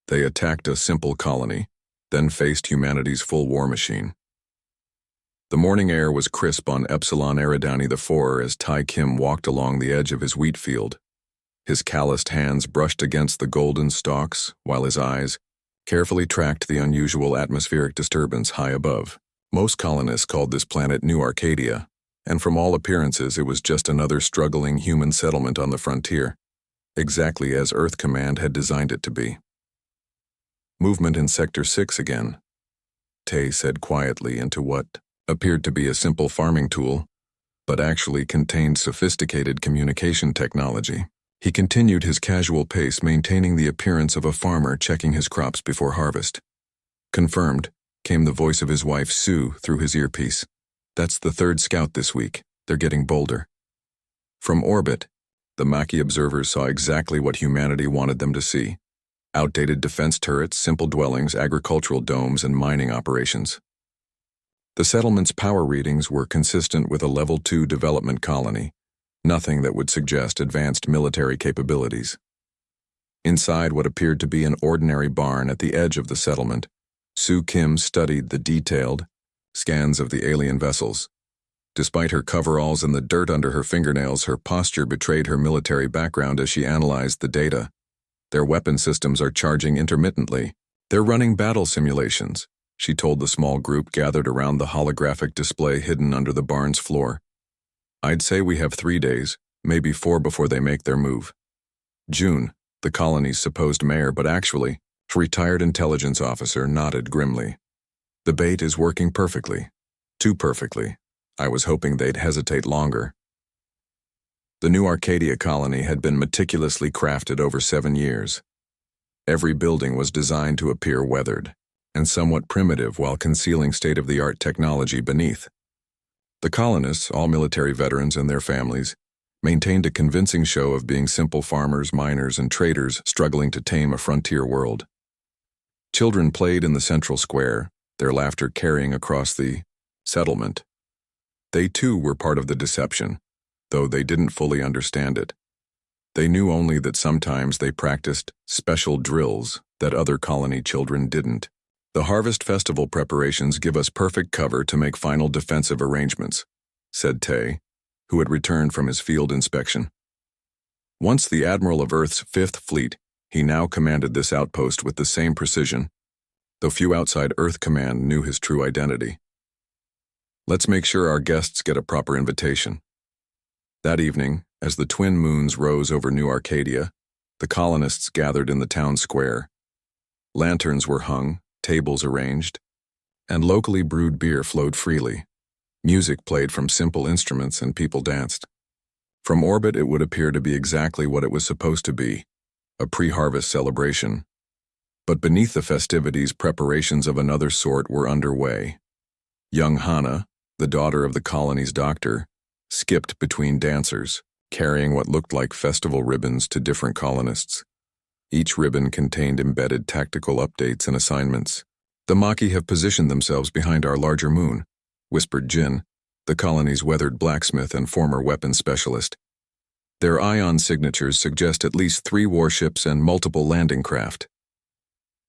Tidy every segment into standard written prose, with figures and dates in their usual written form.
They attacked a simple colony, then faced humanity's full war machine. The morning air was crisp on Epsilon Eridani IV as Tai Kim walked along the edge of his wheat field. His calloused hands brushed against the golden stalks, while his eyes carefully tracked the unusual atmospheric disturbance high above. Most colonists called this planet New Arcadia, and from all appearances it was just another struggling human settlement on the frontier, exactly as Earth Command had designed it to be. Movement in Sector 6 again, Tay said quietly into what appeared to be a simple farming tool, but actually contained sophisticated communication technology. He continued his casual pace, maintaining the appearance of a farmer checking his crops before harvest. Confirmed, came the voice of his wife Sue through his earpiece. That's the third scout this week. They're getting bolder. From orbit, the Maquis observers saw exactly what humanity wanted them to see. Outdated defense turrets, simple dwellings, agricultural domes, and mining operations. The settlement's power readings were consistent with a Level 2 development colony, nothing that would suggest advanced military capabilities. Inside what appeared to be an ordinary barn at the edge of the settlement, Sue Kim studied the detailed scans of the alien vessels. Despite her coveralls and the dirt under her fingernails, her posture betrayed her military background as she analyzed the data. Their weapon systems are charging intermittently. They're running battle simulations, she told the small group gathered around the holographic display hidden under the barn's floor. I'd say we have 3 days, maybe 4 before they make their move. June, the colony's supposed mayor, but actually, a retired intelligence officer, nodded grimly. The bait is working perfectly. Too perfectly. I was hoping they'd hesitate longer. The New Arcadia colony had been meticulously crafted over 7 years. Every building was designed to appear weathered and somewhat primitive while concealing state-of-the-art technology beneath. The colonists, all military veterans and their families, maintained a convincing show of being simple farmers, miners, and traders struggling to tame a frontier world. Children played in the central square, their laughter carrying across the settlement. They too were part of the deception, though they didn't fully understand it. They knew only that sometimes they practiced special drills that other colony children didn't. The harvest festival preparations give us perfect cover to make final defensive arrangements, said Tay, who had returned from his field inspection. Once the admiral of Earth's 5th Fleet, he now commanded this outpost with the same precision, though few outside Earth Command knew his true identity. Let's make sure our guests get a proper invitation. That evening, as the twin moons rose over New Arcadia, the colonists gathered in the town square. Lanterns were hung, tables arranged, and locally brewed beer flowed freely. Music played from simple instruments and people danced. From orbit it would appear to be exactly what it was supposed to be, a pre-harvest celebration. But beneath the festivities, preparations of another sort were underway. Young Hannah, the daughter of the colony's doctor, skipped between dancers, carrying what looked like festival ribbons to different colonists. Each ribbon contained embedded tactical updates and assignments. The Maquis have positioned themselves behind our larger moon, whispered Jin, the colony's weathered blacksmith and former weapons specialist. Their ion signatures suggest at least 3 warships and multiple landing craft.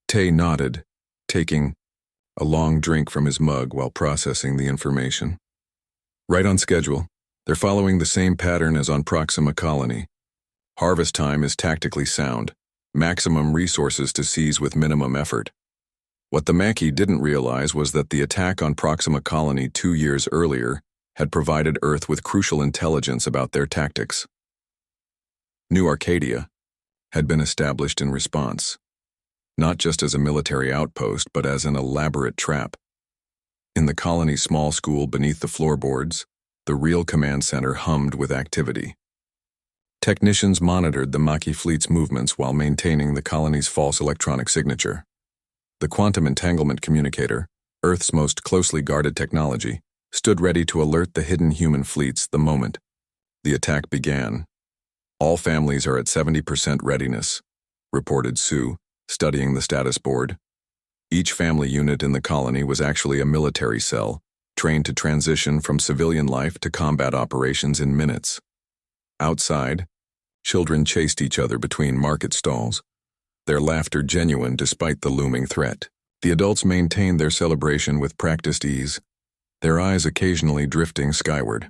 Tay nodded, taking a long drink from his mug while processing the information. Right on schedule. They're following the same pattern as on Proxima Colony. Harvest time is tactically sound. Maximum resources to seize with minimum effort. What the Maquis didn't realize was that the attack on Proxima Colony 2 years earlier had provided Earth with crucial intelligence about their tactics. New Arcadia had been established in response, not just as a military outpost, but as an elaborate trap. In the colony's small school beneath the floorboards, the real command center hummed with activity. Technicians monitored the Maquis fleet's movements while maintaining the colony's false electronic signature. The quantum entanglement communicator, Earth's most closely guarded technology, stood ready to alert the hidden human fleets the moment the attack began. All families are at 70% readiness, reported Sue, studying the status board. Each family unit in the colony was actually a military cell, trained to transition from civilian life to combat operations in minutes. Outside, children chased each other between market stalls. their laughter genuine despite the looming threat. The adults maintained their celebration with practiced ease, their eyes occasionally drifting skyward.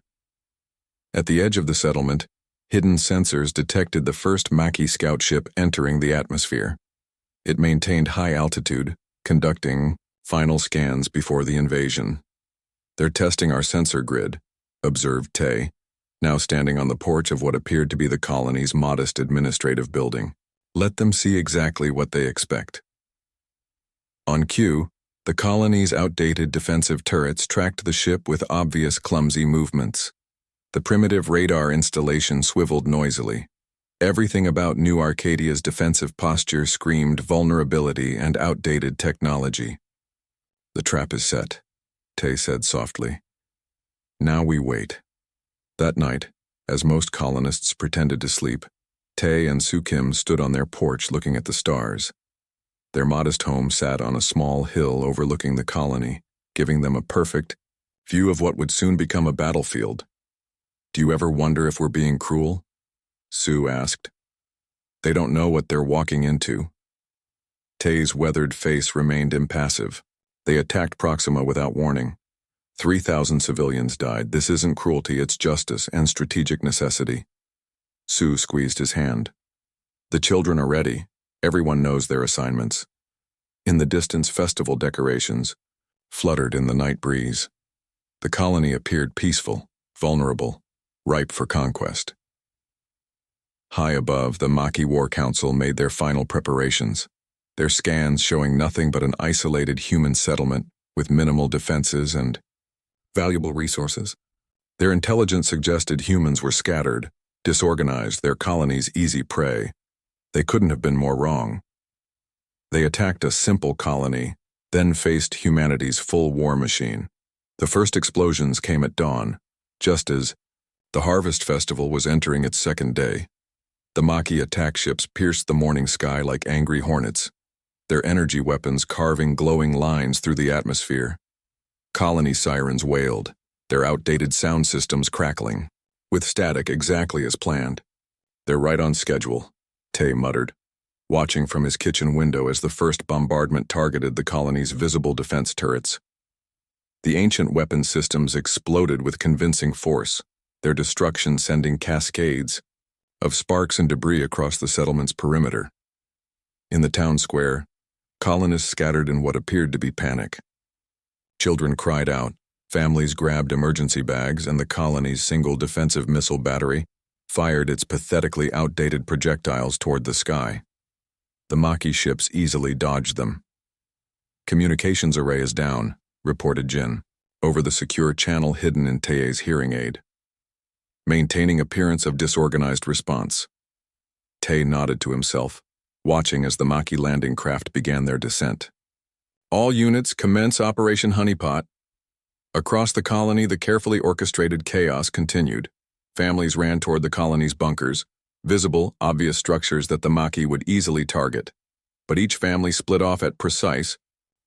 At the edge of the settlement, hidden sensors detected the first Maquis scout ship entering the atmosphere. It maintained high altitude, conducting final scans before the invasion. "They're testing our sensor grid," observed Tay, now standing on the porch of what appeared to be the colony's modest administrative building. "Let them see exactly what they expect." On cue, the colony's outdated defensive turrets tracked the ship with obvious clumsy movements. The primitive radar installation swiveled noisily. Everything about New Arcadia's defensive posture screamed vulnerability and outdated technology. "The trap is set," Tay said softly. "Now we wait." That night, as most colonists pretended to sleep, Tay and Soo Kim stood on their porch looking at the stars. Their modest home sat on a small hill overlooking the colony, giving them a perfect view of what would soon become a battlefield. "Do you ever wonder if we're being cruel?" Sue asked. "They don't know what they're walking into." Tay's weathered face remained impassive. "They attacked Proxima without warning. 3,000 civilians died. This isn't cruelty, it's justice and strategic necessity." Sue squeezed his hand. "The children are ready. Everyone knows their assignments." In the distance, festival decorations fluttered in the night breeze. The colony appeared peaceful, vulnerable, ripe for conquest. High above, the Maquis War Council made their final preparations, their scans showing nothing but an isolated human settlement with minimal defenses and valuable resources. Their intelligence suggested humans were scattered, disorganized, their colony's easy prey. They couldn't have been more wrong. They attacked a simple colony, then faced humanity's full war machine. The first explosions came at dawn, just as the Harvest Festival was entering its second day. The Maquis attack ships pierced the morning sky like angry hornets, their energy weapons carving glowing lines through the atmosphere. Colony sirens wailed, their outdated sound systems crackling, with static exactly as planned. "They're right on schedule," Tay muttered, watching from his kitchen window as the first bombardment targeted the colony's visible defense turrets. The ancient weapon systems exploded with convincing force, their destruction sending cascades of sparks and debris across the settlement's perimeter. In the town square, colonists scattered in what appeared to be panic. Children cried out, families grabbed emergency bags, and the colony's single defensive missile battery fired its pathetically outdated projectiles toward the sky. The Maquis ships easily dodged them. "Communications array is down," reported Jin, over the secure channel hidden in Tay's hearing aid. "Maintaining appearance of disorganized response." Tay nodded to himself, watching as the Maquis landing craft began their descent. "All units commence Operation Honeypot." Across the colony, the carefully orchestrated chaos continued. Families ran toward the colony's bunkers, visible, obvious structures that the Maquis would easily target. But each family split off at precise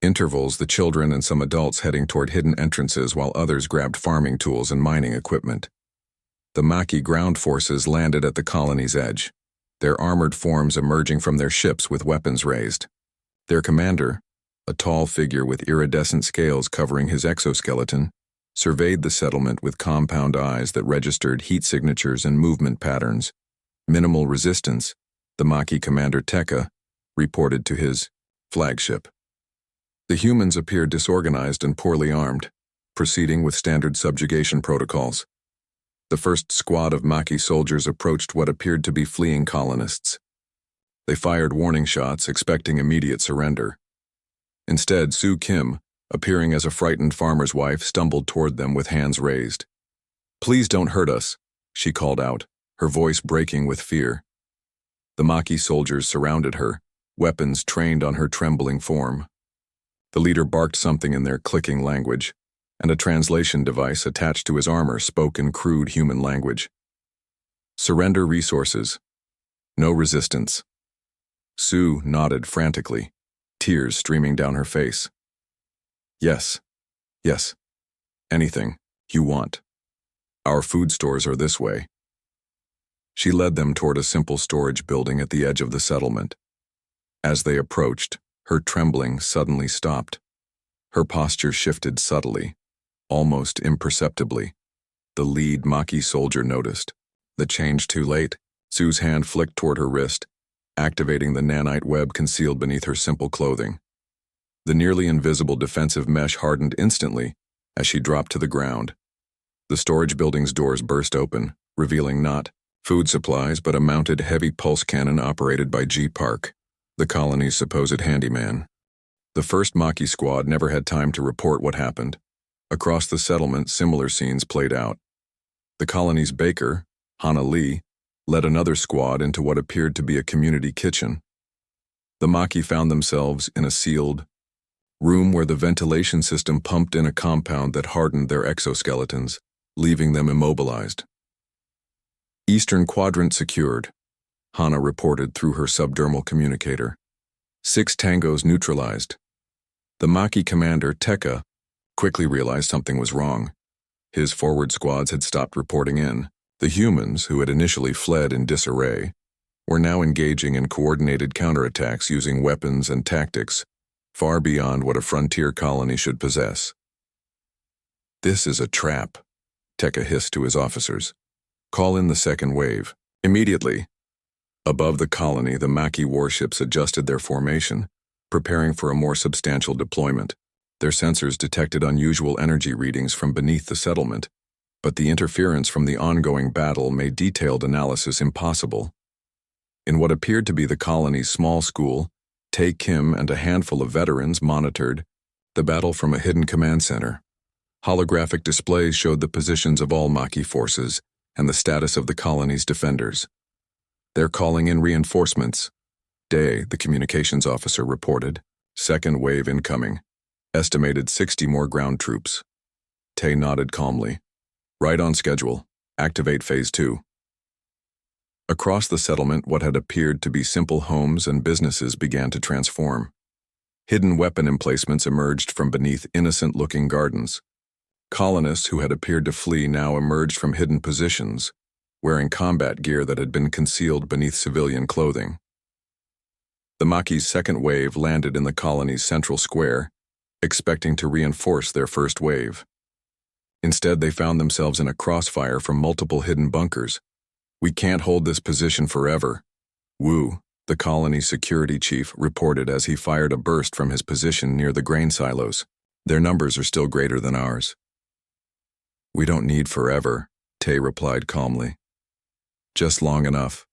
intervals, the children and some adults heading toward hidden entrances while others grabbed farming tools and mining equipment. The Maquis ground forces landed at the colony's edge, their armored forms emerging from their ships with weapons raised. Their commander, a tall figure with iridescent scales covering his exoskeleton, surveyed the settlement with compound eyes that registered heat signatures and movement patterns. "Minimal resistance," the Maquis commander Tekka reported to his flagship. The humans appeared disorganized and poorly armed, proceeding with standard subjugation protocols. The first squad of Maquis soldiers approached what appeared to be fleeing colonists. They fired warning shots, expecting immediate surrender. Instead, Soo Kim, appearing as a frightened farmer's wife, stumbled toward them with hands raised. "Please don't hurt us," she called out, her voice breaking with fear. The Maquis soldiers surrounded her, weapons trained on her trembling form. The leader barked something in their clicking language, and a translation device attached to his armor spoke in crude human language. "Surrender resources. No resistance." Sue nodded frantically, tears streaming down her face. Yes. Anything you want. Our food stores are this way." She led them toward a simple storage building at the edge of the settlement. As they approached, her trembling suddenly stopped. Her posture shifted subtly, almost imperceptibly. The lead Maquis soldier noticed. The change too late. Sue's hand flicked toward her wrist, activating the nanite web concealed beneath her simple clothing. The nearly invisible defensive mesh hardened instantly as she dropped to the ground. The storage building's doors burst open, revealing not food supplies but a mounted heavy pulse cannon operated by G. Park, the colony's supposed handyman. The first Maquis squad never had time to report what happened. Across the settlement, similar scenes played out. The colony's baker, Hana Lee, led another squad into what appeared to be a community kitchen. The Maquis found themselves in a sealed room where the ventilation system pumped in a compound that hardened their exoskeletons, leaving them immobilized. Eastern quadrant secured, Hana reported through her subdermal communicator. 6 tangos neutralized. The Maquis commander, Tekka, quickly realized something was wrong. His forward squads had stopped reporting in. The humans, who had initially fled in disarray, were now engaging in coordinated counterattacks using weapons and tactics far beyond what a frontier colony should possess. "This is a trap," Tekka hissed to his officers. "Call in the second wave, immediately." Above the colony, the Maquis warships adjusted their formation, preparing for a more substantial deployment. Their sensors detected unusual energy readings from beneath the settlement, but the interference from the ongoing battle made detailed analysis impossible. In what appeared to be the colony's small school, Tae Kim and a handful of veterans monitored the battle from a hidden command center. Holographic displays showed the positions of all Maquis forces and the status of the colony's defenders. "They're calling in reinforcements." Day, the communications officer reported. "Second wave incoming. Estimated 60 more ground troops." Tae nodded calmly. "Right on schedule. Activate Phase 2. Across the settlement, what had appeared to be simple homes and businesses began to transform. Hidden weapon emplacements emerged from beneath innocent-looking gardens. Colonists who had appeared to flee now emerged from hidden positions, wearing combat gear that had been concealed beneath civilian clothing. The Maquis' second wave landed in the colony's central square, expecting to reinforce their first wave. Instead, they found themselves in a crossfire from multiple hidden bunkers. "We can't hold this position forever," Wu, the colony's security chief, reported as he fired a burst from his position near the grain silos. "Their numbers are still greater than ours." "We don't need forever," Tae replied calmly. "Just long enough."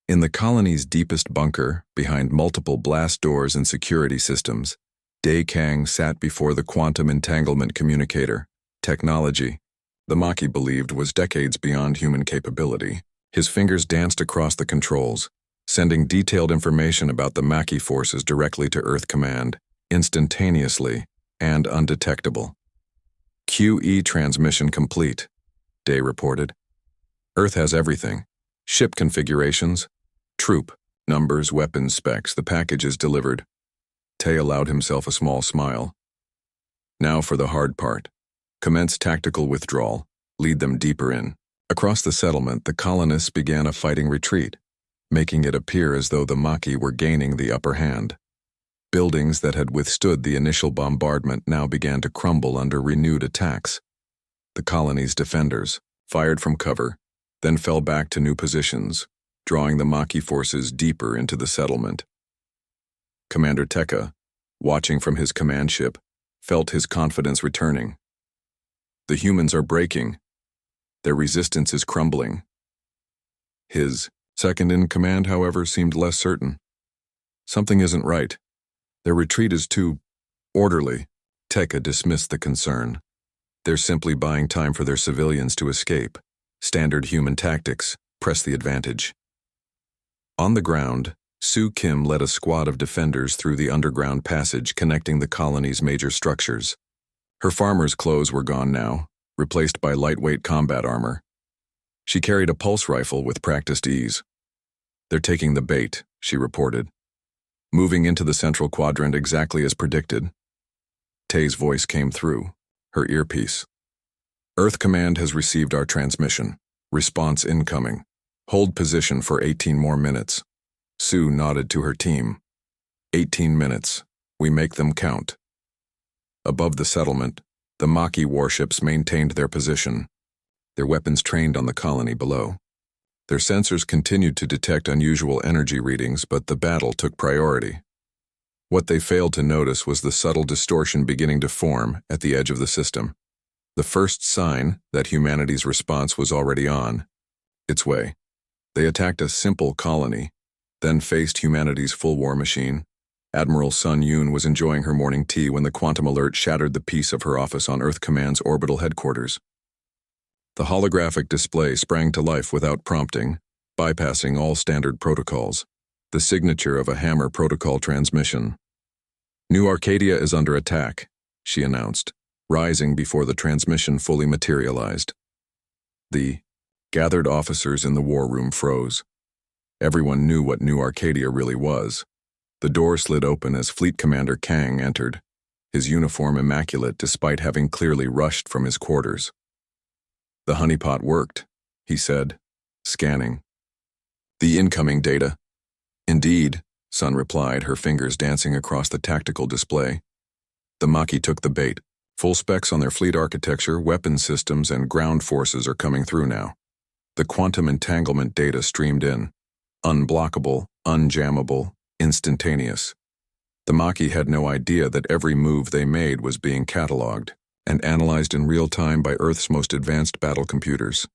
In the colony's deepest bunker, behind multiple blast doors and security systems, Dae Kang sat before the quantum entanglement communicator, technology the Maquis believed was decades beyond human capability. His fingers danced across the controls, sending detailed information about the Maquis forces directly to Earth Command, instantaneously and undetectable. "QE transmission complete," Dae reported. "Earth has everything. Ship configurations, troop, numbers, weapons specs. The package is delivered." Tae allowed himself a small smile. "Now for the hard part. Commence tactical withdrawal. Lead them deeper in." Across the settlement, the colonists began a fighting retreat, making it appear as though the Maquis were gaining the upper hand. Buildings that had withstood the initial bombardment now began to crumble under renewed attacks. The colony's defenders fired from cover, then fell back to new positions, drawing the Maquis forces deeper into the settlement. Commander Tekka, watching from his command ship, felt his confidence returning. "The humans are breaking. Their resistance is crumbling." His second-in-command, however, seemed less certain. "Something isn't right. Their retreat is too orderly." Tekka dismissed the concern. "They're simply buying time for their civilians to escape. Standard human tactics. Press the advantage." On the ground, Sue Kim led a squad of defenders through the underground passage connecting the colony's major structures. Her farmer's clothes were gone now, replaced by lightweight combat armor. She carried a pulse rifle with practiced ease. "They're taking the bait," she reported. Moving into the central quadrant exactly as predicted, Tae's voice came through, her earpiece. "Earth Command has received our transmission. Response incoming. Hold position for 18 more minutes." Sue nodded to her team. 18 minutes. We make them count. Above the settlement, the Maquis warships maintained their position, their weapons trained on the colony below. Their sensors continued to detect unusual energy readings, but the battle took priority. What they failed to notice was the subtle distortion beginning to form at the edge of the system. The first sign that humanity's response was already on its way. They attacked a simple colony, then faced humanity's full war machine. Admiral Sun Yun was enjoying her morning tea when the quantum alert shattered the peace of her office on Earth Command's orbital headquarters. The holographic display sprang to life without prompting, bypassing all standard protocols, the signature of a Hammer protocol transmission. New Arcadia is under attack, she announced, rising before the transmission fully materialized. The gathered officers in the war room froze. Everyone knew what New Arcadia really was. The door slid open as Fleet Commander Kang entered, his uniform immaculate despite having clearly rushed from his quarters. The honeypot worked, he said, scanning. The incoming data. Indeed, Sun replied, her fingers dancing across the tactical display. The Maquis took the bait. Full specs on their fleet architecture, weapon systems, and ground forces are coming through now. The quantum entanglement data streamed in. Unblockable, unjammable, instantaneous. The Maquis had no idea that every move they made was being cataloged and analyzed in real time by Earth's most advanced battle computers.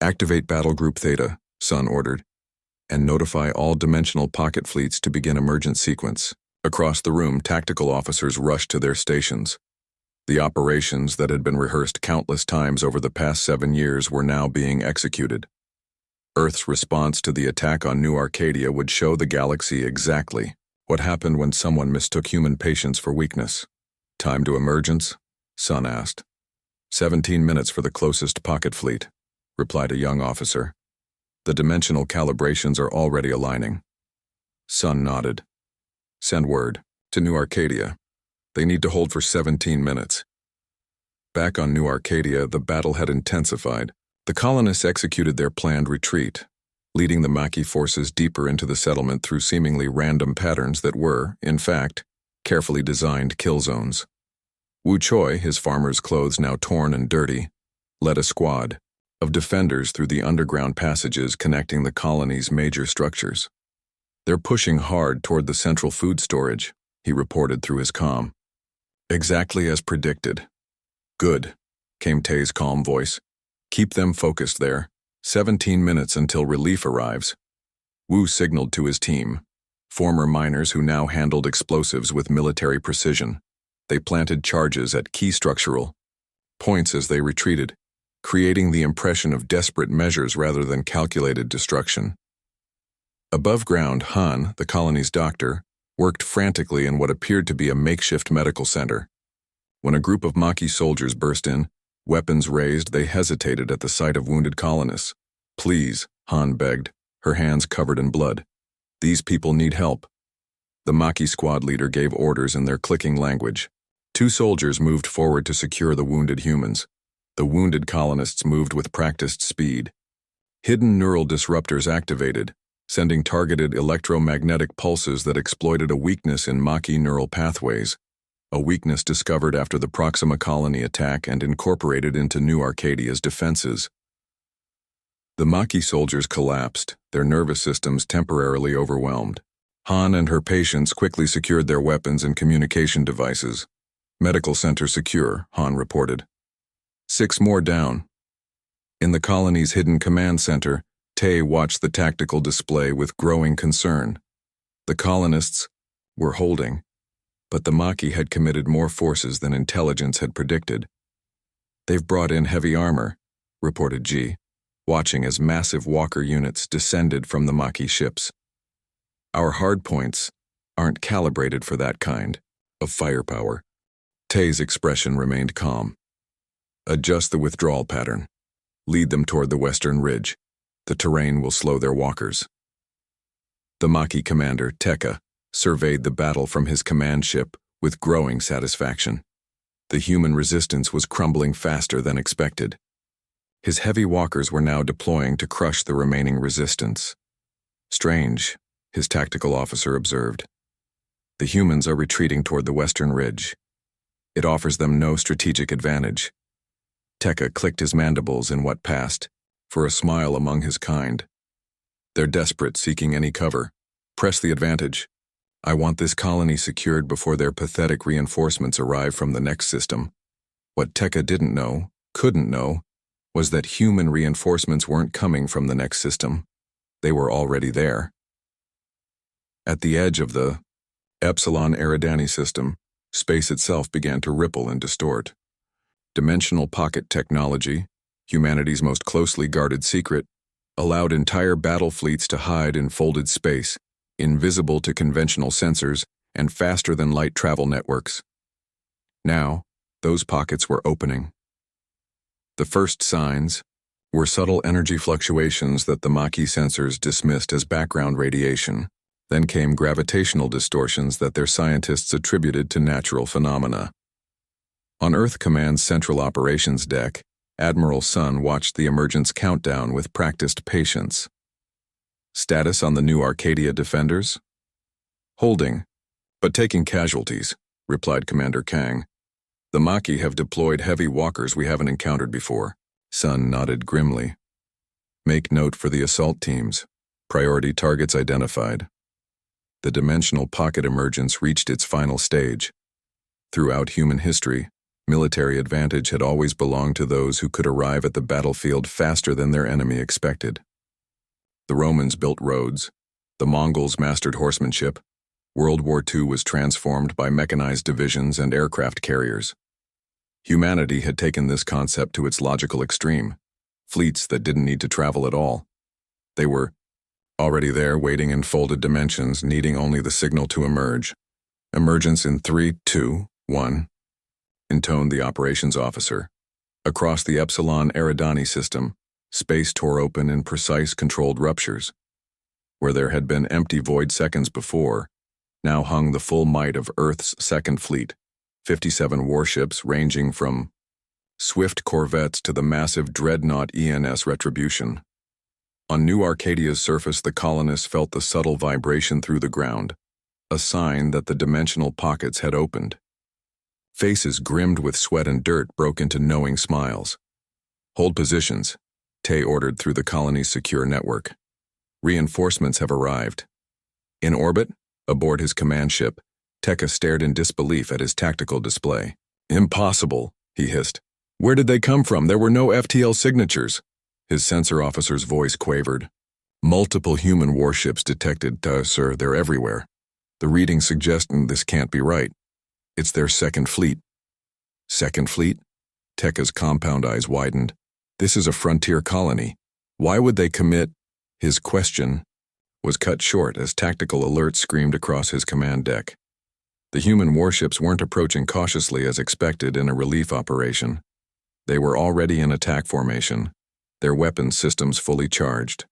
Activate Battle Group Theta, Sun ordered, and notify all dimensional pocket fleets to begin emergent sequence. Across the room, tactical officers rushed to their stations. The operations that had been rehearsed countless times over the past 7 years were now being executed. Earth's response to the attack on New Arcadia would show the galaxy exactly what happened when someone mistook human patience for weakness. Time to emergence? Sun asked. 17 minutes for the closest pocket fleet, replied a young officer. The dimensional calibrations are already aligning. Sun nodded. Send word to New Arcadia. They need to hold for 17 minutes. Back on New Arcadia, the battle had intensified. The colonists executed their planned retreat, leading the Maquis forces deeper into the settlement through seemingly random patterns that were, in fact, carefully designed kill zones. Wu Choi, his farmer's clothes now torn and dirty, led a squad of defenders through the underground passages connecting the colony's major structures. They're pushing hard toward the central food storage, he reported through his comm. Exactly as predicted. Good, came Tay's calm voice. Keep them focused there. 17 minutes until relief arrives. Wu signaled to his team, former miners who now handled explosives with military precision. They planted charges at key structural points as they retreated, creating the impression of desperate measures rather than calculated destruction. Above ground, Han, the colony's doctor, worked frantically in what appeared to be a makeshift medical center. When a group of Maquis soldiers burst in, weapons raised, they hesitated at the sight of wounded colonists. Please, Han begged, her hands covered in blood. These people need help. The Maquis squad leader gave orders in their clicking language. 2 soldiers moved forward to secure the wounded humans. The wounded colonists moved with practiced speed. Hidden neural disruptors activated, sending targeted electromagnetic pulses that exploited a weakness in Maquis neural pathways, a weakness discovered after the Proxima colony attack and incorporated into New Arcadia's defenses. The Maquis soldiers collapsed, their nervous systems temporarily overwhelmed. Han and her patients quickly secured their weapons and communication devices. Medical center secure, Han reported. 6 more down. In the colony's hidden command center, Tay watched the tactical display with growing concern. The colonists were holding, but the Maquis had committed more forces than intelligence had predicted. They've brought in heavy armor, reported G, watching as massive walker units descended from the Maquis ships. Our hardpoints aren't calibrated for that kind of firepower. Tay's expression remained calm. Adjust the withdrawal pattern. Lead them toward the western ridge. The terrain will slow their walkers. The Maquis commander, Tekka, surveyed the battle from his command ship with growing satisfaction. The human resistance was crumbling faster than expected. His heavy walkers were now deploying to crush the remaining resistance. Strange, his tactical officer observed. The humans are retreating toward the western ridge. It offers them no strategic advantage. Tekka clicked his mandibles in what passed for a smile among his kind. They're desperate, seeking any cover. Press the advantage. I want this colony secured before their pathetic reinforcements arrive from the next system. What Tekka didn't know, couldn't know, was that human reinforcements weren't coming from the next system. They were already there. At the edge of the Epsilon Eridani system, space itself began to ripple and distort. Dimensional pocket technology, humanity's most closely guarded secret, allowed entire battle fleets to hide in folded space, invisible to conventional sensors and faster than light travel networks. Now, those pockets were opening. The first signs were subtle energy fluctuations that the Maquis sensors dismissed as background radiation. Then came gravitational distortions that their scientists attributed to natural phenomena. On Earth Command's Central Operations Deck, Admiral Sun watched the emergence countdown with practiced patience. Status on the new Arcadia defenders? Holding, but taking casualties, replied Commander Kang. The Maquis have deployed heavy walkers we haven't encountered before. Sun nodded grimly. Make note for the assault teams. Priority targets identified. The dimensional pocket emergence reached its final stage. Throughout human history, military advantage had always belonged to those who could arrive at the battlefield faster than their enemy expected. The Romans built roads. The Mongols mastered horsemanship. World War II was transformed by mechanized divisions and aircraft carriers. Humanity had taken this concept to its logical extreme. Fleets that didn't need to travel at all. They were already there, waiting in folded dimensions, needing only the signal to emerge. Emergence in 3, 2, 1, intoned the operations officer. Across the Epsilon Eridani system, space tore open in precise controlled ruptures. Where there had been empty void seconds before, now hung the full might of Earth's second fleet, 57 warships ranging from swift corvettes to the massive dreadnought ENS Retribution. On New Arcadia's surface, the colonists felt the subtle vibration through the ground, a sign that the dimensional pockets had opened. Faces grimmed with sweat and dirt broke into knowing smiles. Hold positions, Tay ordered through the colony's secure network. Reinforcements have arrived. In orbit, aboard his command ship, Tekka stared in disbelief at his tactical display. Impossible, he hissed. Where did they come from? There were no FTL signatures. His sensor officer's voice quavered. Multiple human warships detected, sir, they're everywhere. The readings suggest this can't be right. It's their second fleet. Second fleet? Tekka's compound eyes widened. This is a frontier colony. Why would they commit? His question was cut short as tactical alerts screamed across his command deck. The human warships weren't approaching cautiously as expected in a relief operation. They were already in attack formation, their weapons systems fully charged.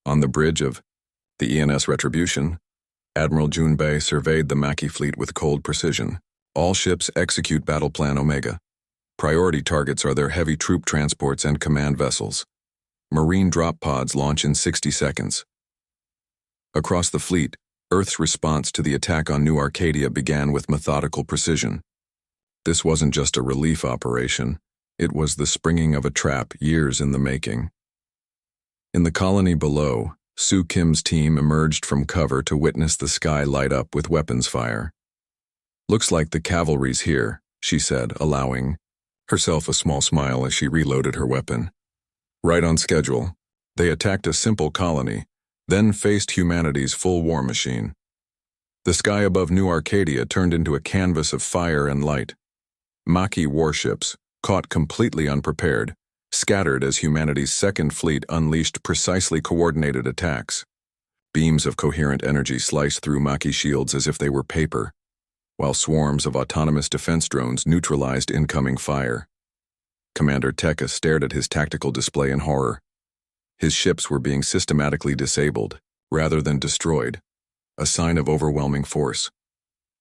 On the bridge of the ENS Retribution, Admiral Junbei surveyed the Maquis fleet with cold precision. All ships execute Battle Plan Omega. Priority targets are their heavy troop transports and command vessels. Marine drop pods launch in 60 seconds. Across the fleet, Earth's response to the attack on New Arcadia began with methodical precision. This wasn't just a relief operation. It was the springing of a trap years in the making. In the colony below, Sue Kim's team emerged from cover to witness the sky light up with weapons fire. Looks like the cavalry's here, she said, allowing herself a small smile as she reloaded her weapon. Right on schedule. They attacked a simple colony, then faced humanity's full war machine. The sky above New Arcadia turned into a canvas of fire and light. Maquis warships, caught completely unprepared, scattered as humanity's second fleet unleashed precisely coordinated attacks. Beams of coherent energy sliced through Maquis shields as if they were paper, while swarms of autonomous defense drones neutralized incoming fire. Commander Tekka stared at his tactical display in horror. His ships were being systematically disabled, rather than destroyed, a sign of overwhelming force.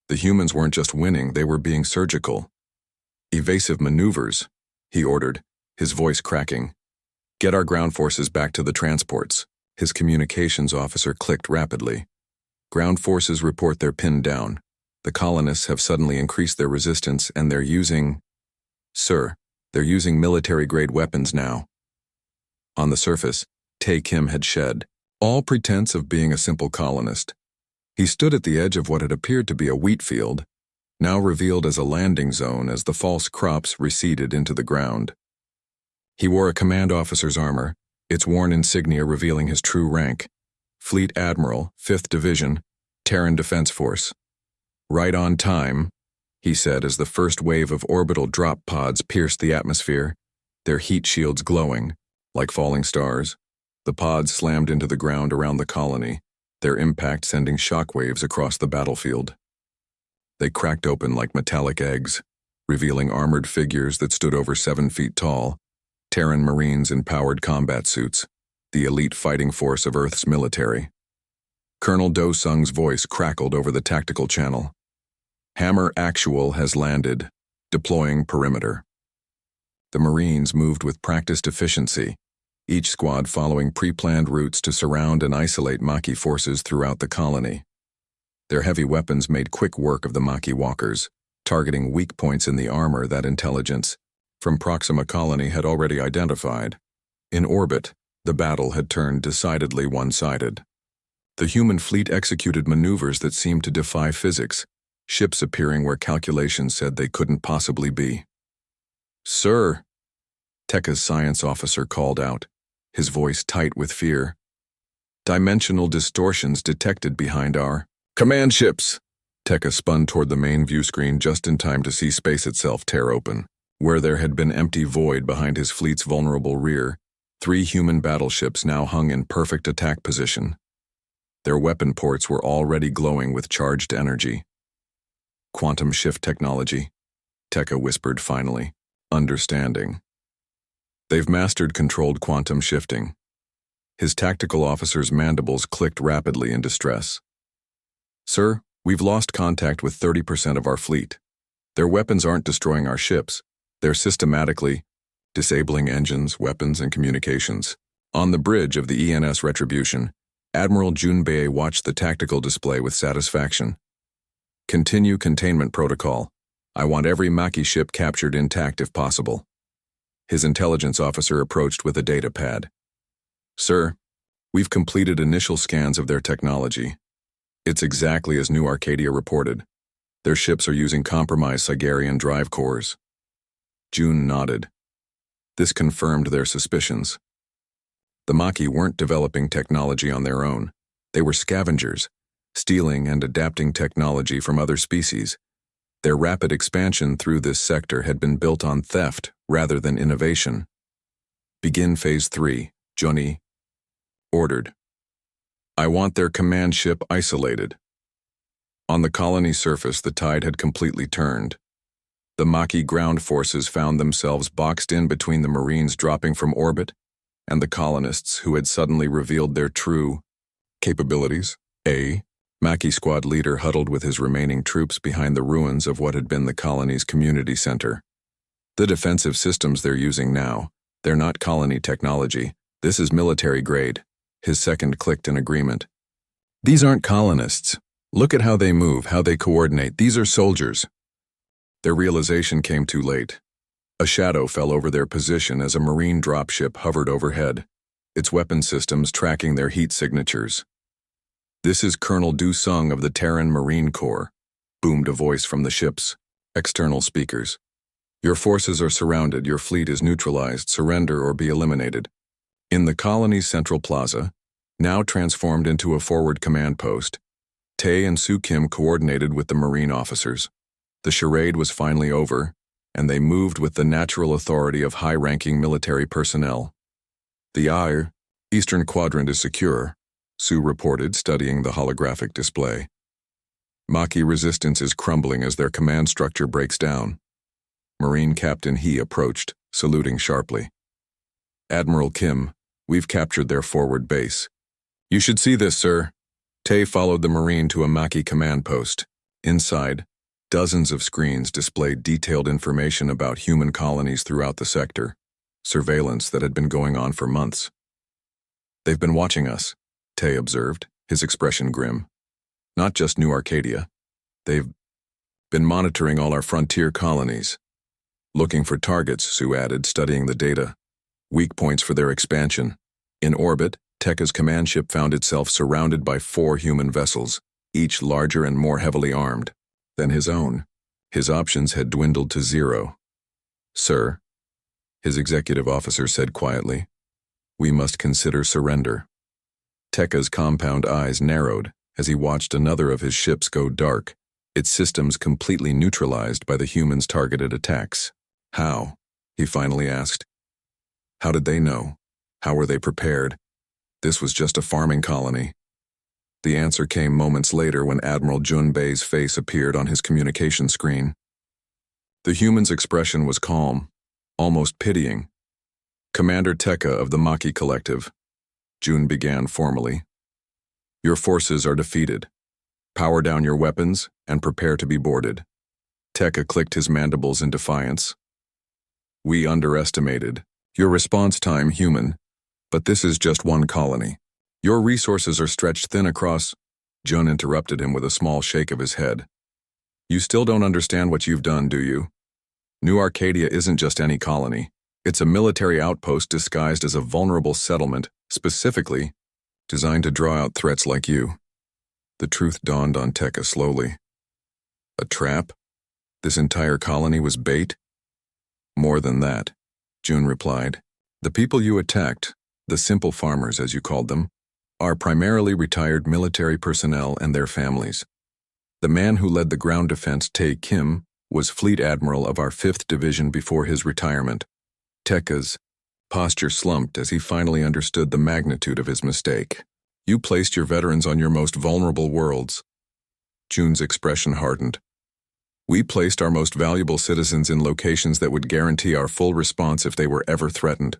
The humans weren't just winning, they were being surgical. Evasive maneuvers, he ordered, his voice cracking. Get our ground forces back to the transports. His communications officer clicked rapidly. Ground forces report they're pinned down. The colonists have suddenly increased their resistance and they're using... Sir, they're using military-grade weapons now. On the surface, Tae Kim had shed all pretense of being a simple colonist. He stood at the edge of what had appeared to be a wheat field, now revealed as a landing zone as the false crops receded into the ground. He wore a command officer's armor, its worn insignia revealing his true rank: Fleet Admiral, 5th Division, Terran Defense Force. "Right on time," he said as the first wave of orbital drop pods pierced the atmosphere, their heat shields glowing like falling stars. The pods slammed into the ground around the colony, their impact sending shockwaves across the battlefield. They cracked open like metallic eggs, revealing armored figures that stood over 7 feet tall, Terran Marines in powered combat suits, the elite fighting force of Earth's military. Colonel Do Sung's voice crackled over the tactical channel. "Hammer Actual has landed, deploying perimeter." The Marines moved with practiced efficiency, each squad following pre-planned routes to surround and isolate Maquis forces throughout the colony. Their heavy weapons made quick work of the Maquis walkers, targeting weak points in the armor that intelligence from Proxima Colony had already identified. In orbit, the battle had turned decidedly one-sided. The human fleet executed maneuvers that seemed to defy physics, ships appearing where calculations said they couldn't possibly be. "Sir," Tekka's science officer called out, his voice tight with fear. "Dimensional distortions detected behind our command ships." Tekka spun toward the main view screen just in time to see space itself tear open. Where there had been empty void behind his fleet's vulnerable rear, 3 human battleships now hung in perfect attack position. Their weapon ports were already glowing with charged energy. "Quantum shift technology," Tekka whispered finally, understanding. "They've mastered controlled quantum shifting." His tactical officer's mandibles clicked rapidly in distress. "Sir, we've lost contact with 30% of our fleet. Their weapons aren't destroying our ships. They're systematically disabling engines, weapons, and communications." On the bridge of the ENS Retribution, Admiral Junbei watched the tactical display with satisfaction. "Continue containment protocol. I want every Maquis ship captured intact if possible." His intelligence officer approached with a data pad. "Sir, we've completed initial scans of their technology. It's exactly as New Arcadia reported. Their ships are using compromised Sigarian drive cores." June nodded. This confirmed their suspicions. The Maquis weren't developing technology on their own. They were scavengers, stealing and adapting technology from other species. Their rapid expansion through this sector had been built on theft rather than innovation. "Begin Phase 3, Johnny," ordered. "I want their command ship isolated." On the colony surface, the tide had completely turned. The Maquis ground forces found themselves boxed in between the Marines dropping from orbit and the colonists who had suddenly revealed their true capabilities. Maquis squad leader huddled with his remaining troops behind the ruins of what had been the colony's community center. "The defensive systems they're using now, they're not colony technology. This is military grade." His second clicked in agreement. "These aren't colonists. Look at how they move, how they coordinate. These are soldiers." Their realization came too late. A shadow fell over their position as a Marine dropship hovered overhead, its weapon systems tracking their heat signatures. "This is Colonel Du Sung of the Terran Marine Corps," boomed a voice from the ship's external speakers. "Your forces are surrounded, your fleet is neutralized, surrender or be eliminated." In the colony's central plaza, now transformed into a forward command post, Tae and Soo Kim coordinated with the Marine officers. The charade was finally over, and they moved with the natural authority of high-ranking military personnel. "The Eastern Quadrant is secure," Sue reported, studying the holographic display. "Maquis resistance is crumbling as their command structure breaks down." Marine Captain He approached, saluting sharply. "Admiral Kim, we've captured their forward base." "You should see this, sir." Tae followed the Marine to a Maquis command post. Inside, dozens of screens displayed detailed information about human colonies throughout the sector, surveillance that had been going on for months. They've been watching us, Tay observed, his expression grim. Not just New Arcadia. They've been monitoring all our frontier colonies. Looking for targets, Sue added, studying the data. Weak points for their expansion. In orbit, Tekka's command ship found itself surrounded by 4 human vessels, each larger and more heavily armed than his own. His options had dwindled to 0. Sir, his executive officer said quietly, we must consider surrender. Tekka's compound eyes narrowed as he watched another of his ships go dark, its systems completely neutralized by the humans' targeted attacks. How? He finally asked. How did they know? How were they prepared? This was just a farming colony. The answer came moments later when Admiral Junbei's face appeared on his communication screen. The human's expression was calm, almost pitying. Commander Tekka of the Maki Collective, Jun began formally. Your forces are defeated. Power down your weapons and prepare to be boarded. Tekka clicked his mandibles in defiance. We underestimated your response time, human, but this is just one colony. Your resources are stretched thin across. Jun interrupted him with a small shake of his head. You still don't understand what you've done, do you? New Arcadia isn't just any colony. It's a military outpost disguised as a vulnerable settlement, specifically designed to draw out threats like you. The truth dawned on Tekka slowly. A trap? This entire colony was bait? More than that, Jun replied. The people you attacked, the simple farmers as you called them, are primarily retired military personnel and their families. The man who led the ground defense, Tae Kim, was Fleet Admiral of our 5th Division before his retirement. Tekka's posture slumped as he finally understood the magnitude of his mistake. You placed your veterans on your most vulnerable worlds. Jun's expression hardened. We placed our most valuable citizens in locations that would guarantee our full response if they were ever threatened.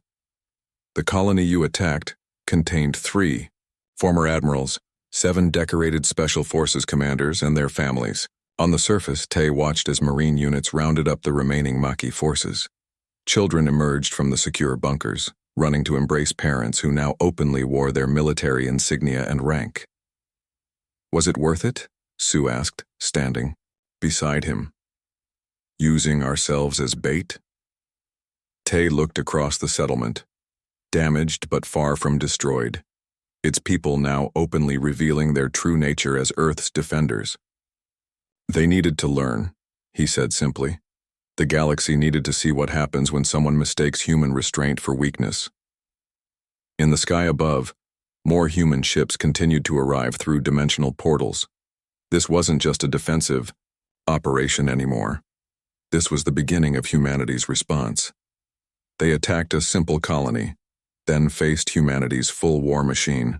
The colony you attacked contained 3 former admirals, 7 decorated Special Forces commanders and their families. On the surface, Tae watched as Marine units rounded up the remaining Maki forces. Children emerged from the secure bunkers, running to embrace parents who now openly wore their military insignia and rank. Was it worth it? Sue asked, standing beside him. Using ourselves as bait? Tae looked across the settlement, damaged but far from destroyed, its people now openly revealing their true nature as Earth's defenders. They needed to learn, he said simply. The galaxy needed to see what happens when someone mistakes human restraint for weakness. In the sky above, more human ships continued to arrive through dimensional portals. This wasn't just a defensive operation anymore. This was the beginning of humanity's response. They attacked a simple colony, then faced humanity's full war machine.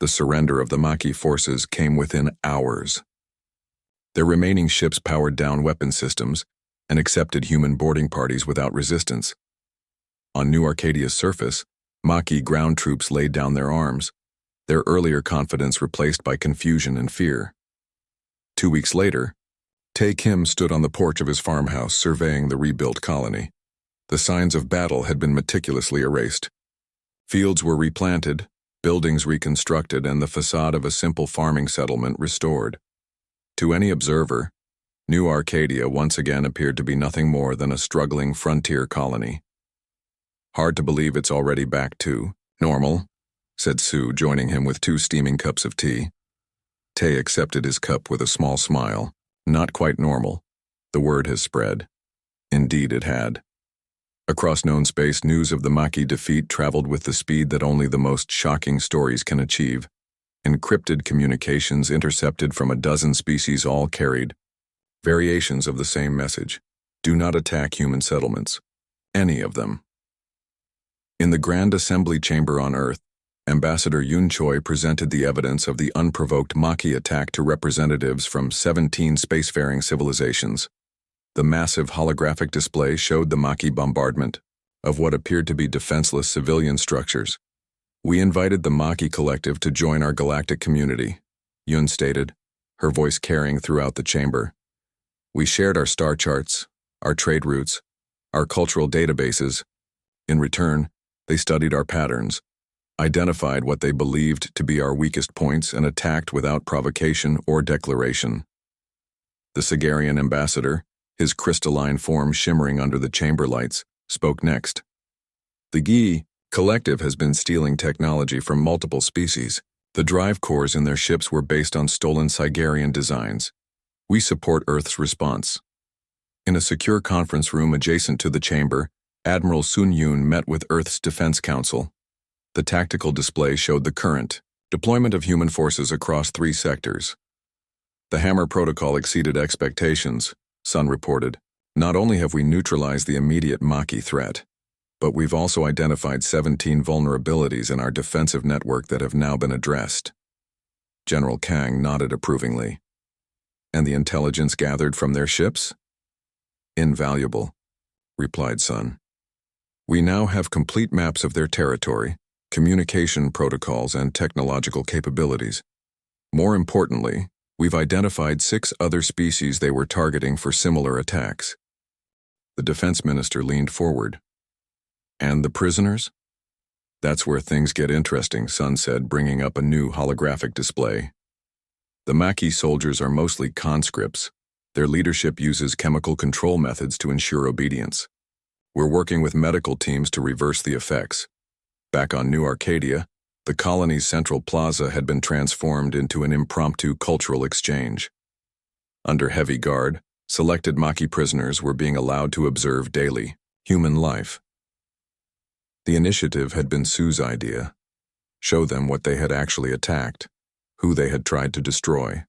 The surrender of the Maki forces came within hours. Their remaining ships powered down weapon systems and accepted human boarding parties without resistance. On New Arcadia's surface, Maki ground troops laid down their arms, their earlier confidence replaced by confusion and fear. 2 weeks later, Tae Kim stood on the porch of his farmhouse surveying the rebuilt colony. The signs of battle had been meticulously erased. Fields were replanted, buildings reconstructed, and the facade of a simple farming settlement restored. To any observer, New Arcadia once again appeared to be nothing more than a struggling frontier colony. Hard to believe it's already back to normal, said Sue, joining him with 2 steaming cups of tea. Tae accepted his cup with a small smile. Not quite normal. The word has spread. Indeed it had. Across known space, news of the Maki defeat traveled with the speed that only the most shocking stories can achieve. Encrypted communications intercepted from a dozen species all carried variations of the same message. Do not attack human settlements. Any of them. In the Grand Assembly Chamber on Earth, Ambassador Yun Choi presented the evidence of the unprovoked Maki attack to representatives from 17 spacefaring civilizations. The massive holographic display showed the Maki bombardment of what appeared to be defenseless civilian structures. We invited the Maki Collective to join our galactic community, Yun stated, her voice carrying throughout the chamber. We shared our star charts, our trade routes, our cultural databases. In return, they studied our patterns, identified what they believed to be our weakest points and attacked without provocation or declaration. The Sigarian ambassador, his crystalline form shimmering under the chamber lights, spoke next. The Gi collective has been stealing technology from multiple species. The drive cores in their ships were based on stolen Sigarian designs. We support Earth's response. In a secure conference room adjacent to the chamber, Admiral Sun Yun met with Earth's Defense Council. The tactical display showed the current deployment of human forces across 3 sectors. The Hammer Protocol exceeded expectations, Sun reported. Not only have we neutralized the immediate Maquis threat, but we've also identified 17 vulnerabilities in our defensive network that have now been addressed. General Kang nodded approvingly. And the intelligence gathered from their ships? Invaluable, replied Sun. We now have complete maps of their territory, communication protocols, and technological capabilities. More importantly, we've identified 6 other species they were targeting for similar attacks. The defense minister leaned forward. And the prisoners? That's where things get interesting, Sun said, bringing up a new holographic display. The Maquis soldiers are mostly conscripts. Their leadership uses chemical control methods to ensure obedience. We're working with medical teams to reverse the effects. Back on New Arcadia, the colony's central plaza had been transformed into an impromptu cultural exchange. Under heavy guard, selected Maquis prisoners were being allowed to observe daily human life. The initiative had been Sue's idea. Show them what they had actually attacked, who they had tried to destroy.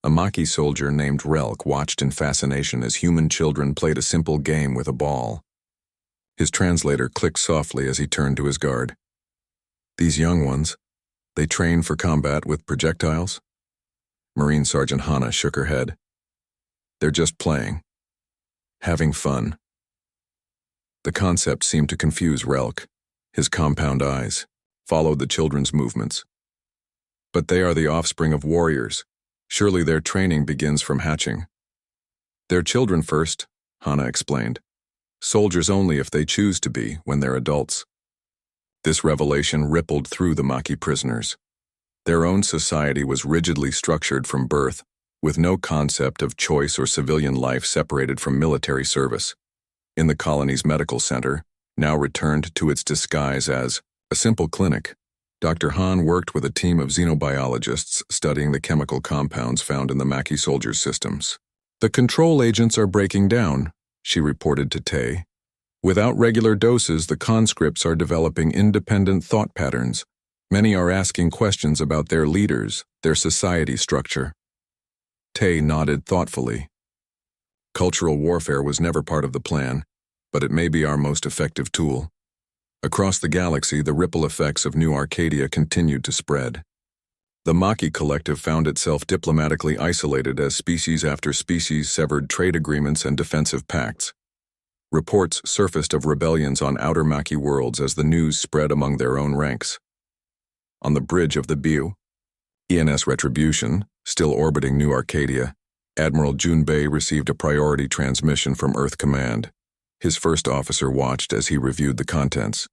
A Maquis soldier named Relk watched in fascination as human children played a simple game with a ball. His translator clicked softly as he turned to his guard. These young ones, they train for combat with projectiles? Marine Sergeant Hana shook her head. They're just playing. Having fun. The concept seemed to confuse Relk. His compound eyes followed the children's movements. But they are the offspring of warriors. Surely their training begins from hatching. They're children first, Hana explained. Soldiers only if they choose to be when they're adults. This revelation rippled through the Maquis prisoners. Their own society was rigidly structured from birth, with no concept of choice or civilian life separated from military service. In the colony's medical center, now returned to its disguise as a simple clinic, Dr. Han worked with a team of xenobiologists studying the chemical compounds found in the Maquis soldiers' systems. The control agents are breaking down, she reported to Tay. Without regular doses, the conscripts are developing independent thought patterns. Many are asking questions about their leaders, their society structure. Tay nodded thoughtfully. Cultural warfare was never part of the plan, but it may be our most effective tool. Across the galaxy, the ripple effects of New Arcadia continued to spread. The Maquis collective found itself diplomatically isolated as species after species severed trade agreements and defensive pacts. Reports surfaced of rebellions on outer Maquis worlds as the news spread among their own ranks. On the bridge of the Biu, ENS Retribution, still orbiting New Arcadia, Admiral Junbei received a priority transmission from Earth Command. His first officer watched as he reviewed the contents.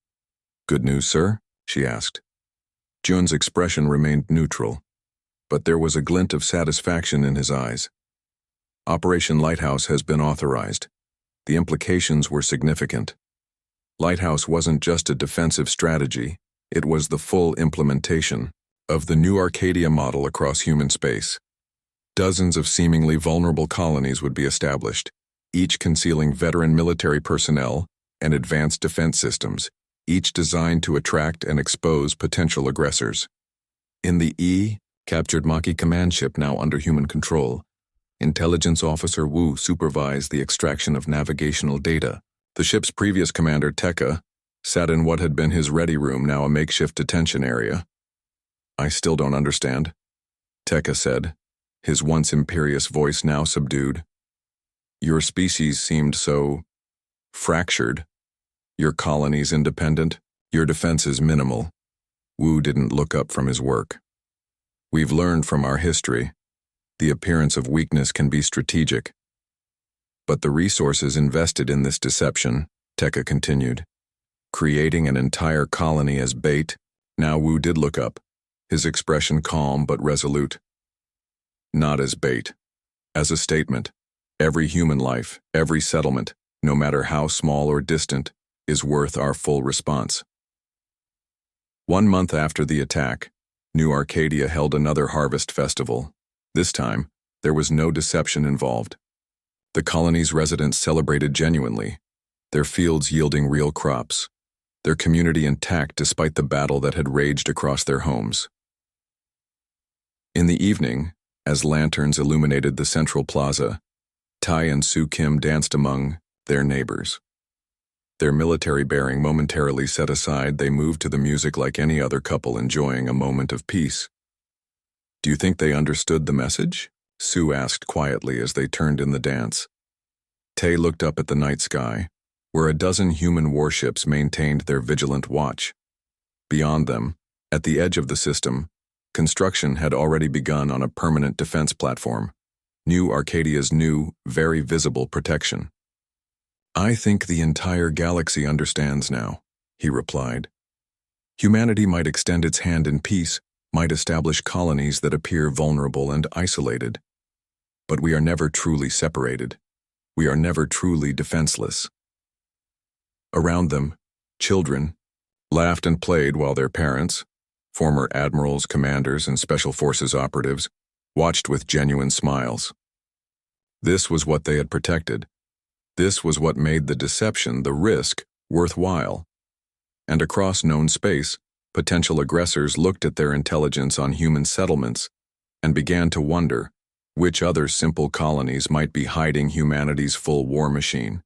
Good news, sir? She asked. Jun's expression remained neutral, but there was a glint of satisfaction in his eyes. Operation Lighthouse has been authorized. The implications were significant. Lighthouse wasn't just a defensive strategy, it was the full implementation of the New Arcadia model across human space. Dozens of seemingly vulnerable colonies would be established, each concealing veteran military personnel and advanced defense systems, each designed to attract and expose potential aggressors. In the captured Maquis command ship now under human control, Intelligence Officer Wu supervised the extraction of navigational data. The ship's previous commander, Tekka, sat in what had been his ready room, now a makeshift detention area. I still don't understand, Tekka said, his once imperious voice now subdued. Your species seemed so fractured. Your colony's independent, your defenses minimal. Wu didn't look up from his work. We've learned from our history. The appearance of weakness can be strategic. But the resources invested in this deception, Tekka continued. Creating an entire colony as bait? Now Wu did look up, his expression calm but resolute. Not as bait. As a statement. Every human life, every settlement, no matter how small or distant, is worth our full response. 1 month after the attack, New Arcadia held another harvest festival. This time, there was no deception involved. The colony's residents celebrated genuinely, their fields yielding real crops, their community intact despite the battle that had raged across their homes. In the evening, as lanterns illuminated the central plaza, Tai and Su Kim danced among their neighbors. Their military bearing momentarily set aside, they moved to the music like any other couple enjoying a moment of peace. "Do you think they understood the message?" Su asked quietly as they turned in the dance. Tay looked up at the night sky, where a dozen human warships maintained their vigilant watch. Beyond them, at the edge of the system, construction had already begun on a permanent defense platform, New Arcadia's new, very visible protection. "I think the entire galaxy understands now," he replied. "Humanity might extend its hand in peace, might establish colonies that appear vulnerable and isolated. But we are never truly separated. We are never truly defenseless." Around them, children laughed and played while their parents, former admirals, commanders, and special forces operatives, watched with genuine smiles. This was what they had protected. This was what made the deception, the risk, worthwhile. And across known space, potential aggressors looked at their intelligence on human settlements and began to wonder which other simple colonies might be hiding humanity's full war machine.